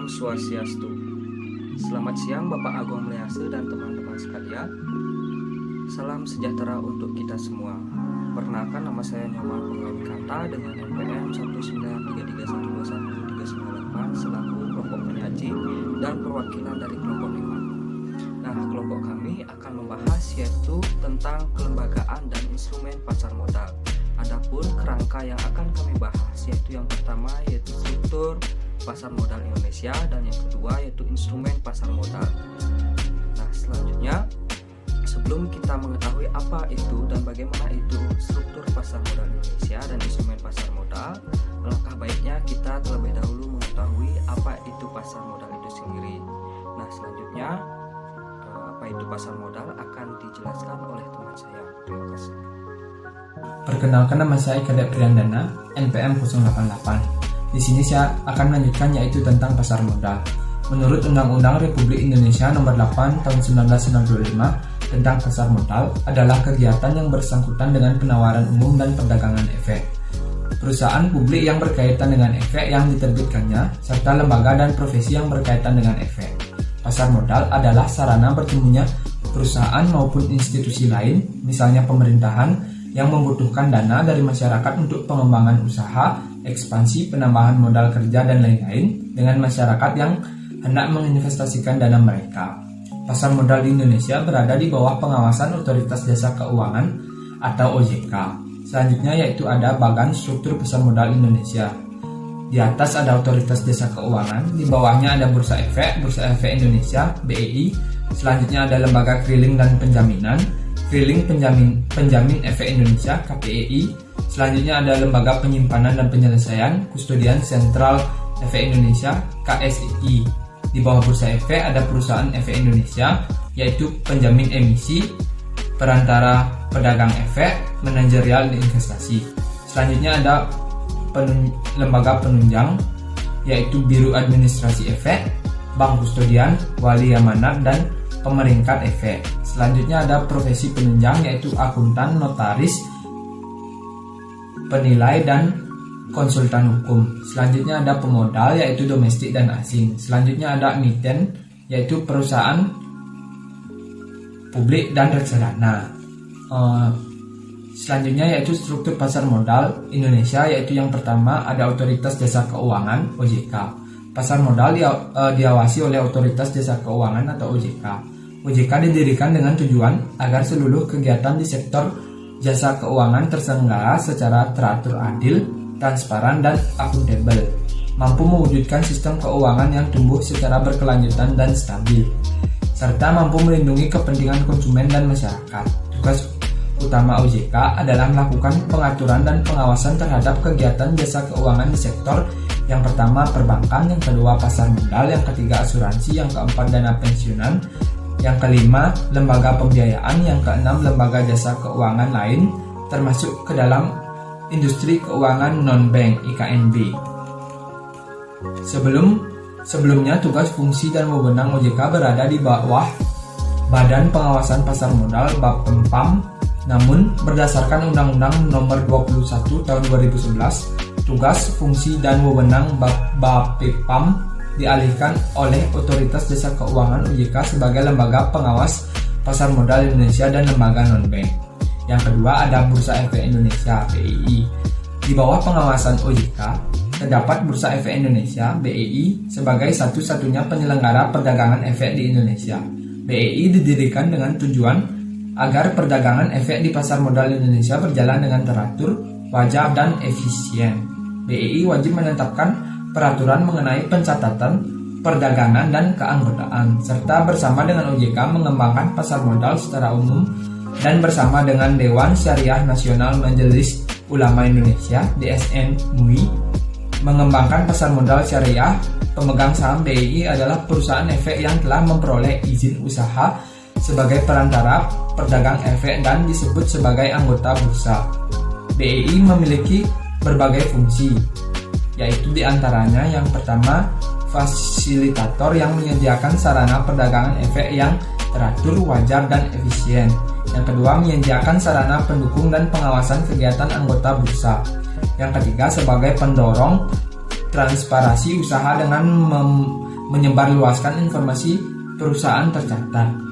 Om Swastiastu. Selamat siang Bapak Agung Meliase dan teman-teman sekalian. Salam sejahtera untuk kita semua. Perkenalkan, nama saya Nyoman Penggawi Kata dengan NPM 193312138 selaku kelompok penyaji dan perwakilan dari kelompok 5. Nah, kelompok kami akan membahas yaitu tentang kelembagaan dan instrumen pasar modal. Adapun kerangka yang akan kami bahas yaitu yang pertama yaitu struktur pasar modal Indonesia dan yang kedua yaitu instrumen pasar modal. Nah, selanjutnya sebelum kita mengetahui apa itu dan bagaimana itu struktur pasar modal Indonesia dan instrumen pasar modal, alangkah baiknya kita terlebih dahulu mengetahui apa itu pasar modal itu sendiri. Nah, selanjutnya apa itu pasar modal akan dijelaskan oleh teman saya. Terima kasih. Perkenalkan, nama saya Kadek Priyandana, NPM 088. Di sini saya akan melanjutkan yaitu tentang pasar modal. Menurut Undang-Undang Republik Indonesia Nomor 8 Tahun 1995 tentang pasar modal adalah kegiatan yang bersangkutan dengan penawaran umum dan perdagangan efek. Perusahaan publik yang berkaitan dengan efek yang diterbitkannya serta lembaga dan profesi yang berkaitan dengan efek. Pasar modal adalah sarana bertemunya perusahaan maupun institusi lain, misalnya pemerintahan, yang membutuhkan dana dari masyarakat untuk pengembangan usaha, ekspansi, penambahan modal kerja, dan lain-lain dengan masyarakat yang hendak menginvestasikan dana mereka. Pasar modal di Indonesia berada di bawah pengawasan Otoritas Jasa Keuangan atau OJK. Selanjutnya yaitu ada Badan Struktur Pasar Modal Indonesia. Di atas ada Otoritas Jasa Keuangan, di bawahnya ada Bursa Efek Indonesia (BEI). Selanjutnya ada Lembaga Keliling dan Penjaminan, Keliling Penjamin Efek Indonesia (KPEI). Selanjutnya ada Lembaga Penyimpanan dan Penyelesaian Kustodian Sentral Efek Indonesia (KSEI). Di bawah Bursa Efek ada Perusahaan Efek Indonesia, yaitu penjamin emisi, perantara pedagang efek, manajerial dan investasi. Selanjutnya ada Lembaga Penunjang, yaitu Biro Administrasi Efek, Bank Kustodian, Wali Amanat, dan Pemeringkat Efek. Selanjutnya ada profesi penunjang yaitu akuntan, notaris, penilai, dan konsultan hukum. Selanjutnya ada pemodal yaitu domestik dan asing. Selanjutnya ada emiten yaitu perusahaan publik dan reksadana. Selanjutnya yaitu struktur pasar modal Indonesia, yaitu yang pertama ada Otoritas Jasa Keuangan (OJK). Pasar modal diawasi oleh Otoritas Jasa Keuangan atau OJK. OJK didirikan dengan tujuan agar seluruh kegiatan di sektor jasa keuangan terselenggara secara teratur, adil, transparan, dan akuntabel, mampu mewujudkan sistem keuangan yang tumbuh secara berkelanjutan dan stabil, serta mampu melindungi kepentingan konsumen dan masyarakat. Tugas utama OJK adalah melakukan pengaturan dan pengawasan terhadap kegiatan jasa keuangan di sektor yang pertama perbankan, yang kedua pasar modal, yang ketiga asuransi, yang keempat dana pensiunan, yang kelima lembaga pembiayaan, yang keenam lembaga jasa keuangan lain termasuk ke dalam industri keuangan non-bank (IKNB). Sebelumnya tugas, fungsi, dan wewenang OJK berada di bawah Badan Pengawasan Pasar Modal (Bapepam). Namun berdasarkan Undang-Undang Nomor 21 Tahun 2011, tugas, fungsi, dan wewenang Bapepam dialihkan oleh Otoritas Jasa Keuangan (OJK) sebagai lembaga pengawas pasar modal Indonesia dan lembaga non-bank. Yang kedua ada Bursa Efek Indonesia (BEI). Di bawah pengawasan OJK terdapat Bursa Efek Indonesia (BEI) sebagai satu-satunya penyelenggara perdagangan efek di Indonesia. BEI didirikan dengan tujuan agar perdagangan efek di pasar modal Indonesia berjalan dengan teratur, wajar, dan efisien. BEI wajib menetapkan peraturan mengenai pencatatan, perdagangan, dan keanggotaan, serta bersama dengan OJK mengembangkan pasar modal secara umum dan bersama dengan Dewan Syariah Nasional Majelis Ulama Indonesia (DSN MUI) mengembangkan pasar modal syariah. Pemegang saham BEI adalah perusahaan efek yang telah memperoleh izin usaha sebagai perantara pedagang efek dan disebut sebagai anggota bursa. BEI memiliki berbagai fungsi, yaitu diantaranya yang pertama fasilitator yang menyediakan sarana perdagangan efek yang teratur, wajar, dan efisien. Yang kedua, menyediakan sarana pendukung dan pengawasan kegiatan anggota bursa. Yang ketiga, sebagai pendorong transparansi usaha dengan menyebarluaskan informasi perusahaan tercatat.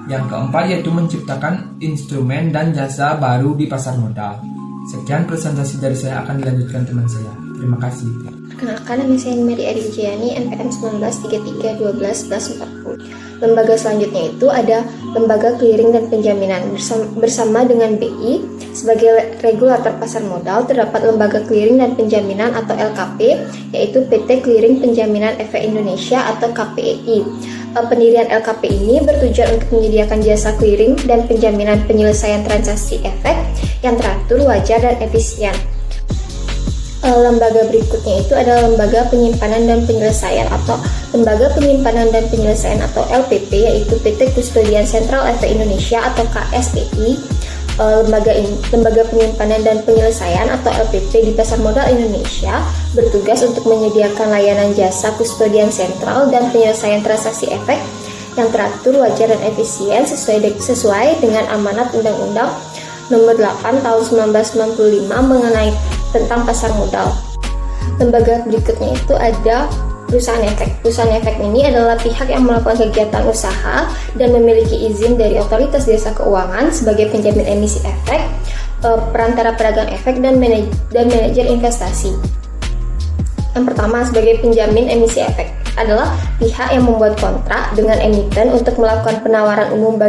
Yang keempat yaitu menciptakan instrumen dan jasa baru di pasar modal. Sekian presentasi dari saya, akan dilanjutkan teman saya. Terima kasih. Perkenalkan, nama saya Mary Adi Wijayani, NPM 1933121140. Lembaga selanjutnya itu ada Lembaga Clearing dan Penjaminan. Bersama dengan BI sebagai regulator pasar modal, terdapat Lembaga Clearing dan Penjaminan atau LKP, yaitu PT Clearing Penjaminan Efek Indonesia atau KPEI. Pendirian LKP ini bertujuan untuk menyediakan jasa clearing dan penjaminan penyelesaian transaksi efek yang teratur, wajar, dan efisien. Lembaga berikutnya itu adalah Lembaga Penyimpanan dan Penyelesaian atau Lembaga Penyimpanan dan Penyelesaian atau LPP, yaitu PT Kustodian Sentral Efek Indonesia atau KSPI. Lembaga Penyimpanan dan Penyelesaian atau LPP di pasar modal Indonesia bertugas untuk menyediakan layanan jasa kustodian sentral dan penyelesaian transaksi efek yang teratur, wajar, dan efisien sesuai dengan amanat Undang-Undang Nomor 8 Tahun 1995 mengenai tentang pasar modal. Lembaga berikutnya itu ada perusahaan efek. Perusahaan efek ini adalah pihak yang melakukan kegiatan usaha dan memiliki izin dari Otoritas Jasa Keuangan sebagai penjamin emisi efek, perantara pedagang efek, dan manajer investasi. Yang pertama, sebagai penjamin emisi efek adalah pihak yang membuat kontrak dengan emiten untuk melakukan penawaran umum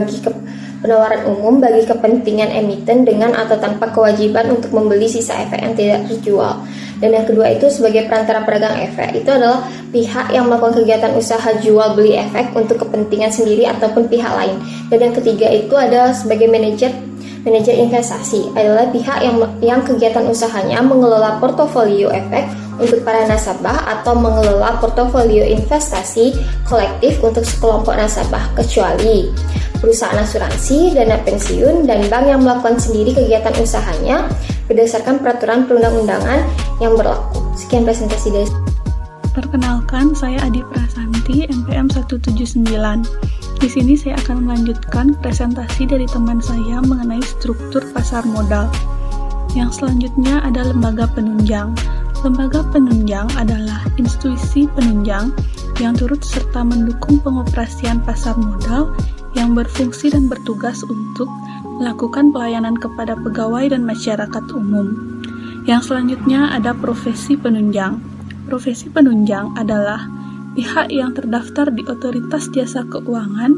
bagi kepentingan emiten dengan atau tanpa kewajiban untuk membeli sisa efek yang tidak terjual. Dan yang kedua itu sebagai perantara pedagang efek, itu adalah pihak yang melakukan kegiatan usaha jual beli efek untuk kepentingan sendiri ataupun pihak lain. Dan yang ketiga itu adalah sebagai manajer investasi, adalah pihak yang kegiatan usahanya mengelola portofolio efek untuk para nasabah atau mengelola portofolio investasi kolektif untuk sekelompok nasabah, kecuali perusahaan asuransi, dana pensiun, dan bank yang melakukan sendiri kegiatan usahanya berdasarkan peraturan perundang-undangan yang berlaku. Sekian presentasi dari saya. Perkenalkan, saya Adi Prasanti, NPM 179. Di sini saya akan melanjutkan presentasi dari teman saya mengenai struktur pasar modal. Yang selanjutnya ada lembaga penunjang. Lembaga penunjang adalah institusi penunjang yang turut serta mendukung pengoperasian pasar modal yang berfungsi dan bertugas untuk melakukan pelayanan kepada pegawai dan masyarakat umum. Yang selanjutnya ada profesi penunjang. Profesi penunjang adalah pihak yang terdaftar di Otoritas Jasa Keuangan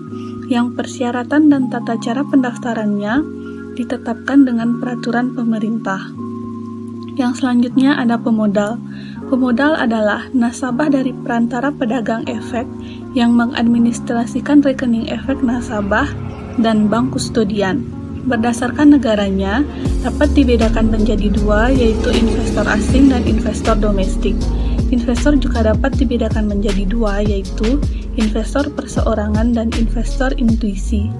yang persyaratan dan tata cara pendaftarannya ditetapkan dengan peraturan pemerintah. Yang selanjutnya ada pemodal. Pemodal adalah nasabah dari perantara pedagang efek yang mengadministrasikan rekening efek nasabah dan bank kustodian. Berdasarkan negaranya, dapat dibedakan menjadi dua, yaitu investor asing dan investor domestik. Investor juga dapat dibedakan menjadi dua, yaitu investor perseorangan dan investor intuisi.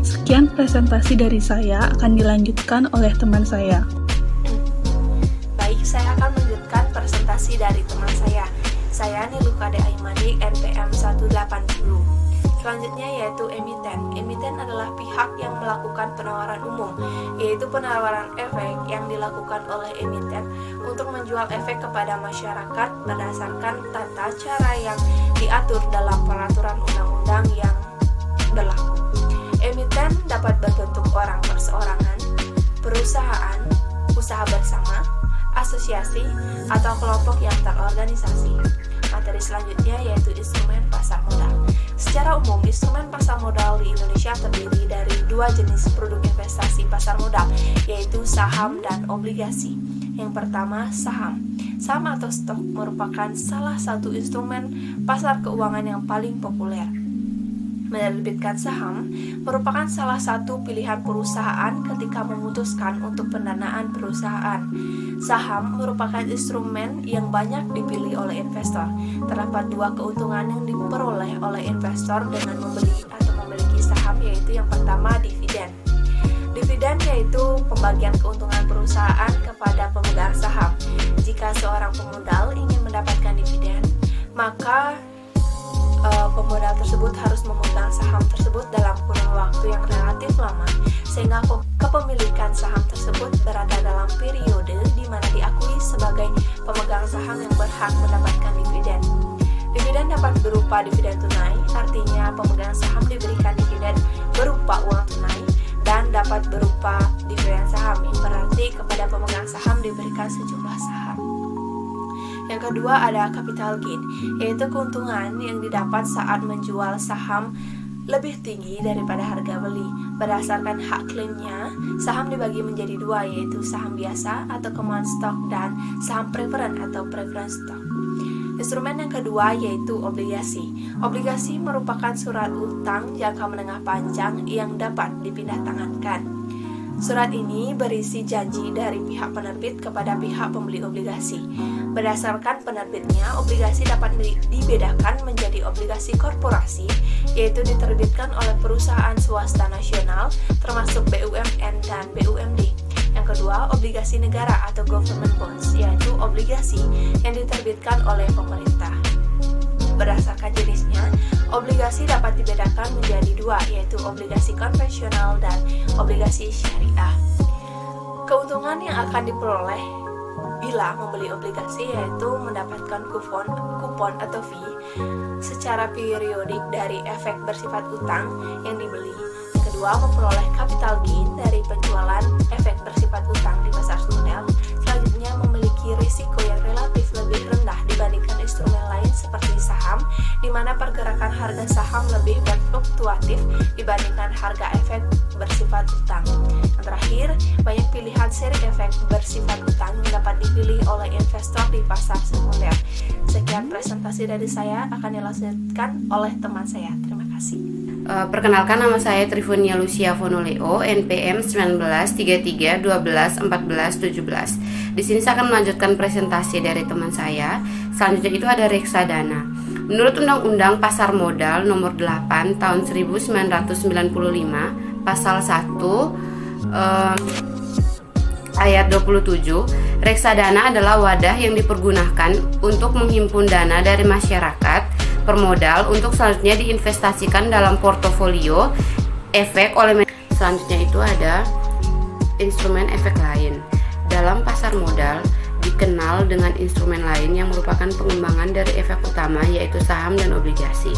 Sekian presentasi dari saya, akan dilanjutkan oleh teman saya. Baik, saya akan melanjutkan presentasi dari teman saya. Saya Niluka De Aimani, NPM 180. Selanjutnya yaitu emiten. Emiten adalah pihak yang melakukan penawaran umum, yaitu penawaran efek yang dilakukan oleh emiten untuk menjual efek kepada masyarakat berdasarkan tata cara yang diatur dalam peraturan undang-undang yang berlaku. Emiten dapat berbentuk orang perseorangan, perusahaan, usaha bersama, asosiasi, atau kelompok yang terorganisasi. Materi selanjutnya yaitu instrumen pasar modal. Secara umum, instrumen pasar modal di Indonesia terdiri dari dua jenis produk investasi pasar modal, yaitu saham dan obligasi. Yang pertama, saham. Saham atau stok merupakan salah satu instrumen pasar keuangan yang paling populer. Menerbitkan saham merupakan salah satu pilihan perusahaan ketika memutuskan untuk pendanaan perusahaan. Saham merupakan instrumen yang banyak dipilih oleh investor. Terdapat dua keuntungan yang diperoleh oleh investor dengan membeli atau memiliki saham, yaitu yang pertama dividen. Dividen yaitu pembagian keuntungan perusahaan kepada pemegang saham. Jika seorang pemodal ingin mendapatkan dividen, maka pemodal tersebut harus memegang saham tersebut dalam kurun waktu yang relatif lama, sehingga kepemilikan saham tersebut berada dalam periode di mana diakui sebagai pemegang saham yang berhak mendapatkan dividen. Dividen dapat berupa dividen tunai, artinya pemegang saham diberikan dividen berupa uang tunai, dan dapat berupa dividen saham, yang berarti kepada pemegang saham diberikan sejumlah saham. Yang kedua ada capital gain, yaitu keuntungan yang didapat saat menjual saham lebih tinggi daripada harga beli. Berdasarkan hak klaimnya, saham dibagi menjadi dua, yaitu saham biasa atau common stock dan saham preferen atau preference stock. Instrumen yang kedua yaitu obligasi. Obligasi merupakan surat utang jangka menengah panjang yang dapat dipindahtangankan. Surat ini berisi janji dari pihak penerbit kepada pihak pembeli obligasi. Berdasarkan penerbitnya, obligasi dapat dibedakan menjadi obligasi korporasi, yaitu diterbitkan oleh perusahaan swasta nasional, termasuk BUMN dan BUMD. Yang kedua, obligasi negara atau government bonds, yaitu obligasi yang diterbitkan oleh pemerintah. Berdasarkan jenisnya, obligasi dapat dibedakan menjadi dua, yaitu obligasi konvensional dan obligasi syariah. Keuntungan yang akan diperoleh bila membeli obligasi yaitu mendapatkan kupon atau fee secara periodik dari efek bersifat utang yang dibeli. Yang kedua, memperoleh capital gain dari penjualan efek bersifat utang di pasar modal. Selanjutnya, memiliki risiko yang relatif lebih rendah dibandingkan instrumen lain seperti saham, di mana pergerakan harga saham lebih berfluktuatif dibandingkan harga efek bersifat utang. Yang terakhir, banyak pilihan seri efek bersifat utang yang dapat dipilih oleh investor di pasar sekunder. Sekian presentasi dari saya, akan dilanjutkan oleh teman saya. Terima kasih. Perkenalkan, nama saya Trifunia Lucia Fonoleo, NPM 1933121417. Di sini saya akan melanjutkan presentasi dari teman saya. Selanjutnya itu ada reksadana. Menurut Undang-Undang Pasar Modal Nomor 8 Tahun 1995, Pasal 1 Ayat 27, reksadana adalah wadah yang dipergunakan untuk menghimpun dana dari masyarakat pemodal untuk selanjutnya diinvestasikan dalam portofolio efek oleh. Selanjutnya itu ada instrumen efek lain. Dalam pasar modal dikenal dengan instrumen lain yang merupakan pengembangan dari efek utama, yaitu saham dan obligasi.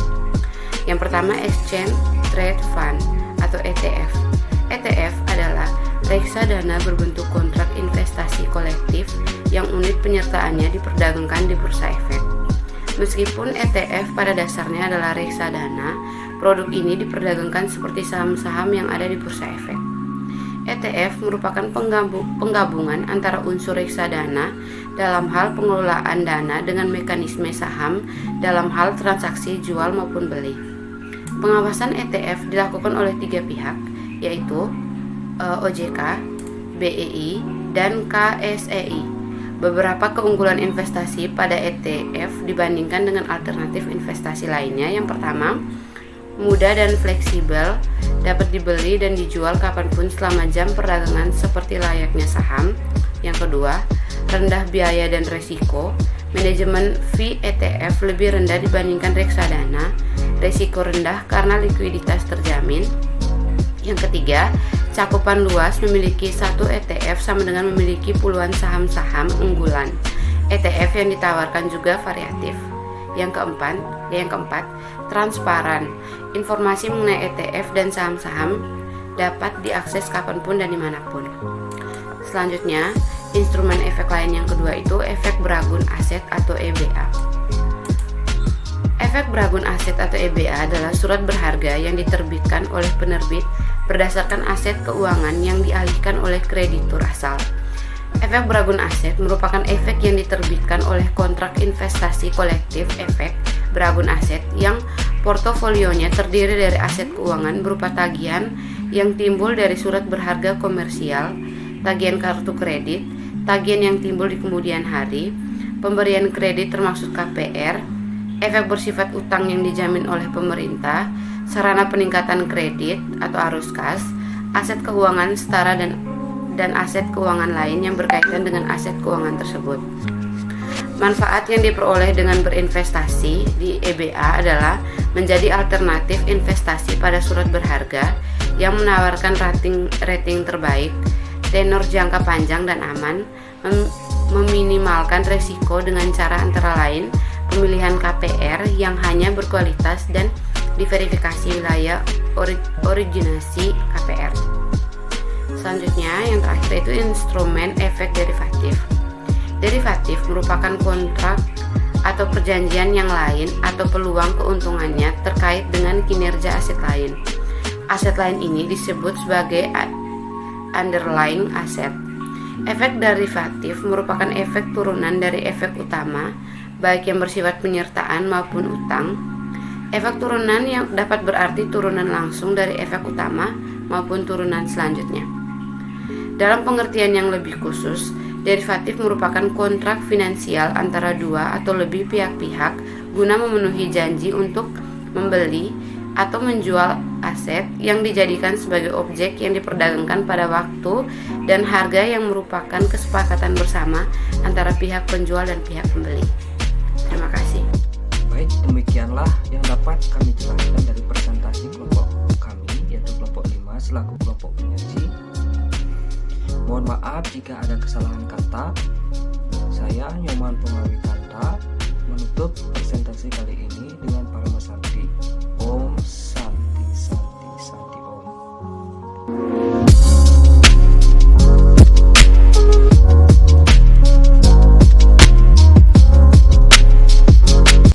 Yang pertama, Exchange Trade Fund atau ETF. ETF adalah reksadana berbentuk kontrak investasi kolektif yang unit penyertaannya diperdagangkan di bursa efek. Meskipun ETF pada dasarnya adalah reksadana, produk ini diperdagangkan seperti saham-saham yang ada di bursa efek. ETF merupakan penggabungan antara unsur reksadana dalam hal pengelolaan dana dengan mekanisme saham dalam hal transaksi jual maupun beli. Pengawasan ETF dilakukan oleh 3 pihak, yaitu OJK, BEI, dan KSEI. Beberapa keunggulan investasi pada ETF dibandingkan dengan alternatif investasi lainnya. Yang pertama, mudah dan fleksibel, dapat dibeli dan dijual kapanpun selama jam perdagangan seperti layaknya saham. Yang kedua, rendah biaya dan resiko, manajemen fee ETF lebih rendah dibandingkan reksadana, resiko rendah karena likuiditas terjamin. Yang ketiga, cakupan luas, memiliki satu ETF sama dengan memiliki puluhan saham-saham unggulan. ETF yang ditawarkan juga variatif. Yang keempat, transparan. Informasi mengenai ETF dan saham-saham dapat diakses kapanpun dan dimanapun. Selanjutnya, instrumen efek lain yang kedua itu efek beragun aset atau EBA. Efek beragun aset atau EBA adalah surat berharga yang diterbitkan oleh penerbit berdasarkan aset keuangan yang dialihkan oleh kreditur asal. Efek beragun aset merupakan efek yang diterbitkan oleh kontrak investasi kolektif efek beragun aset yang portofolionya terdiri dari aset keuangan berupa tagihan yang timbul dari surat berharga komersial, tagihan kartu kredit, tagihan yang timbul di kemudian hari, pemberian kredit termasuk KPR, efek bersifat utang yang dijamin oleh pemerintah, sarana peningkatan kredit atau arus kas, aset keuangan setara dan aset keuangan lain yang berkaitan dengan aset keuangan tersebut. Manfaat yang diperoleh dengan berinvestasi di EBA adalah menjadi alternatif investasi pada surat berharga yang menawarkan rating terbaik, tenor jangka panjang dan aman, meminimalkan resiko dengan cara antara lain pemilihan KPR yang hanya berkualitas dan diverifikasi wilayah originasi KPR. Selanjutnya, yang terakhir itu instrumen efek derivatif. Derivatif merupakan kontrak atau perjanjian yang lain atau peluang keuntungannya terkait dengan kinerja aset lain. Aset lain ini disebut sebagai underlying asset. Efek derivatif merupakan efek turunan dari efek utama, baik yang bersifat penyertaan maupun utang. Efek turunan yang dapat berarti turunan langsung dari efek utama maupun turunan selanjutnya. Dalam pengertian yang lebih khusus, derivatif merupakan kontrak finansial antara dua atau lebih pihak-pihak guna memenuhi janji untuk membeli atau menjual aset yang dijadikan sebagai objek yang diperdagangkan pada waktu dan harga yang merupakan kesepakatan bersama antara pihak penjual dan pihak pembeli. Terima kasih. Baik, demikianlah yang dapat kami jelaskan dari presentasi kelompok kami, yaitu kelompok 5 selaku kelompok penyaji. Mohon maaf jika ada kesalahan kata. Saya Nyoman Punggawi Kanta menutup